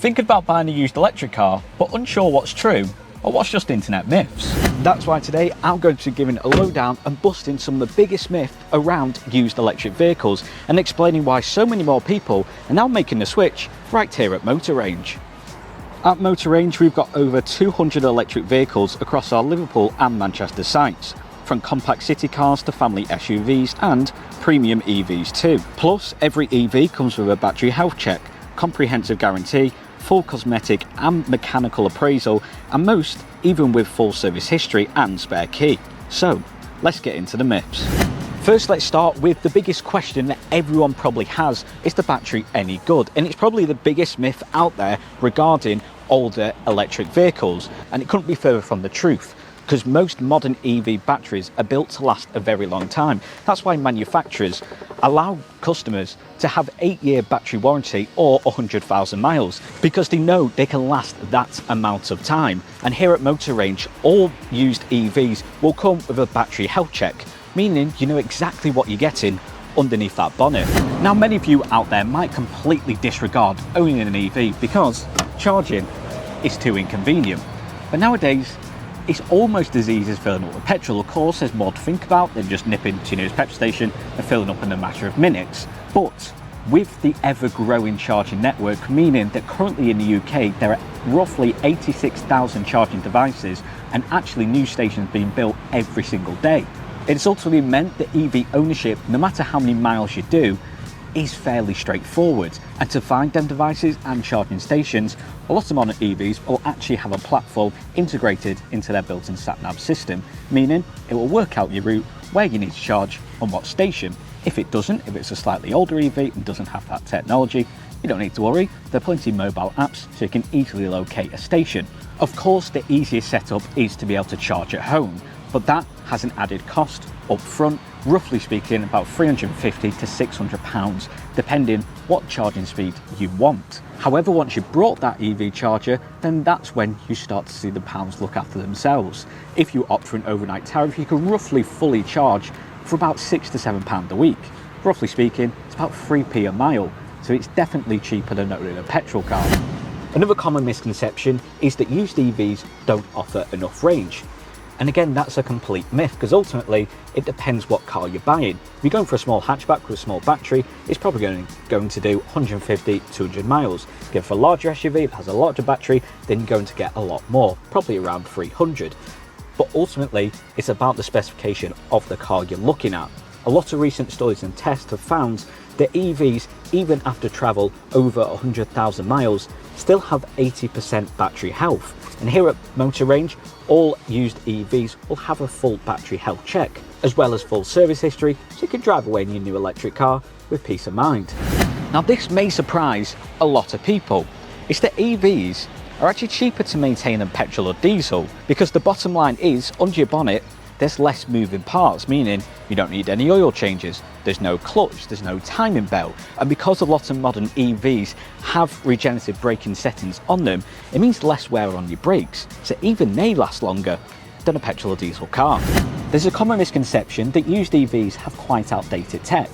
Thinking about buying a used electric car, but unsure what's true or what's just internet myths? That's why today I'm going to be giving a lowdown and busting some of the biggest myths around used electric vehicles and explaining why so many more people are now making the switch right here at Motor Range. At Motor Range, we've got over 200 electric vehicles across our Liverpool and Manchester sites, from compact city cars to family SUVs and premium EVs too. Plus, every EV comes with a battery health check, comprehensive guarantee, full cosmetic and mechanical appraisal, and most even with full service history and spare key. So let's get into the myths. First, let's start with the biggest question that everyone probably has: is the battery any good? And it's probably the biggest myth out there regarding older electric vehicles, and it couldn't be further from the truth, because most modern EV batteries are built to last a very long time. That's why manufacturers allow customers to have 8-year battery warranty or 100,000 miles, because they know they can last that amount of time. And here at Motor Range, all used EVs will come with a battery health check, meaning you know exactly what you're getting underneath that bonnet. Now, many of you out there might completely disregard owning an EV because charging is too inconvenient. But nowadays, it's almost as easy as filling up with petrol. Of course, there's more to think about than just nipping to your nearest petrol station and filling up in a matter of minutes. But with the ever-growing charging network, meaning that currently in the UK there are roughly 86,000 charging devices, and actually new stations being built every single day, it's ultimately meant that EV ownership, no matter how many miles you do, is fairly straightforward. And to find them devices and charging stations, a lot of modern EVs will actually have a platform integrated into their built-in sat-nav system, meaning it will work out your route, where you need to charge, on what station. If it doesn't, if it's a slightly older EV and doesn't have that technology, you don't need to worry. There are plenty of mobile apps so you can easily locate a station. Of course, the easiest setup is to be able to charge at home, but that has an added cost up front, roughly speaking about £350 to £600, depending what charging speed you want. However, once you've brought that EV charger, then that's when you start to see the pounds look after themselves. If you opt for an overnight tariff, you can roughly fully charge for about £6 to £7 a week. Roughly speaking, it's about 3p a mile, so it's definitely cheaper than owning a petrol car. Another common misconception is that used EVs don't offer enough range. And again, that's a complete myth, because ultimately it depends what car you're buying. If you're going for a small hatchback with a small battery, it's probably going to do 150, 200 miles. If you go for a larger SUV that has a larger battery, then you're going to get a lot more, probably around 300. But ultimately, it's about the specification of the car you're looking at. A lot of recent studies and tests have found that EVs, even after travel over 100,000 miles, still have 80% battery health. And here at Motor Range, all used EVs will have a full battery health check, as well as full service history, so you can drive away in your new electric car with peace of mind. Now, this may surprise a lot of people. It's that EVs are actually cheaper to maintain than petrol or diesel, because the bottom line is, under your bonnet, there's less moving parts, meaning you don't need any oil changes, there's no clutch, there's no timing belt, and because a lot of modern EVs have regenerative braking settings on them, it means less wear on your brakes, so even they last longer than a petrol or diesel car. There's a common misconception that used EVs have quite outdated tech,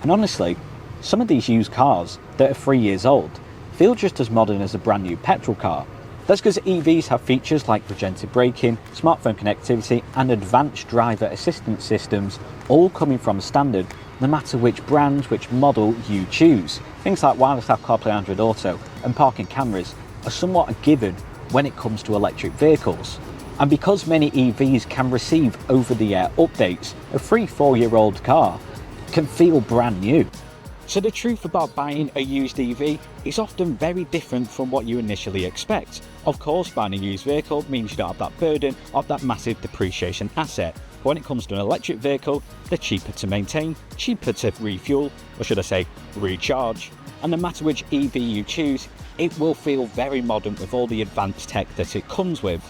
and honestly, some of these used cars that are 3 years old feel just as modern as a brand new petrol car. That's because EVs have features like regenerative braking, smartphone connectivity and advanced driver assistance systems, all coming from standard no matter which brand, which model you choose. Things like wireless Apple CarPlay, Android Auto and parking cameras are somewhat a given when it comes to electric vehicles. And because many EVs can receive over-the-air updates, a 3-4-year-old car can feel brand new. So the truth about buying a used EV is often very different from what you initially expect. Of course, buying a used vehicle means you don't have that burden of that massive depreciation asset. But when it comes to an electric vehicle, they're cheaper to maintain, cheaper to refuel, or should I say recharge. And no matter which EV you choose, it will feel very modern with all the advanced tech that it comes with.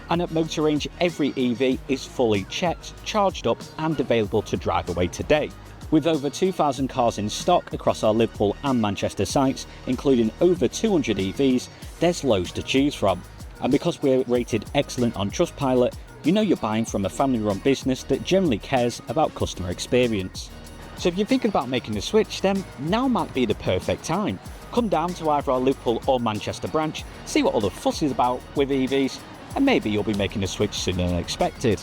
And at Motor Range, every EV is fully checked, charged up and available to drive away today. With over 2,000 cars in stock across our Liverpool and Manchester sites, including over 200 EVs, there's loads to choose from. And because we're rated excellent on Trustpilot, you know you're buying from a family-run business that generally cares about customer experience. So if you're thinking about making the switch, then now might be the perfect time. Come down to either our Liverpool or Manchester branch, see what all the fuss is about with EVs, and maybe you'll be making a switch sooner than expected.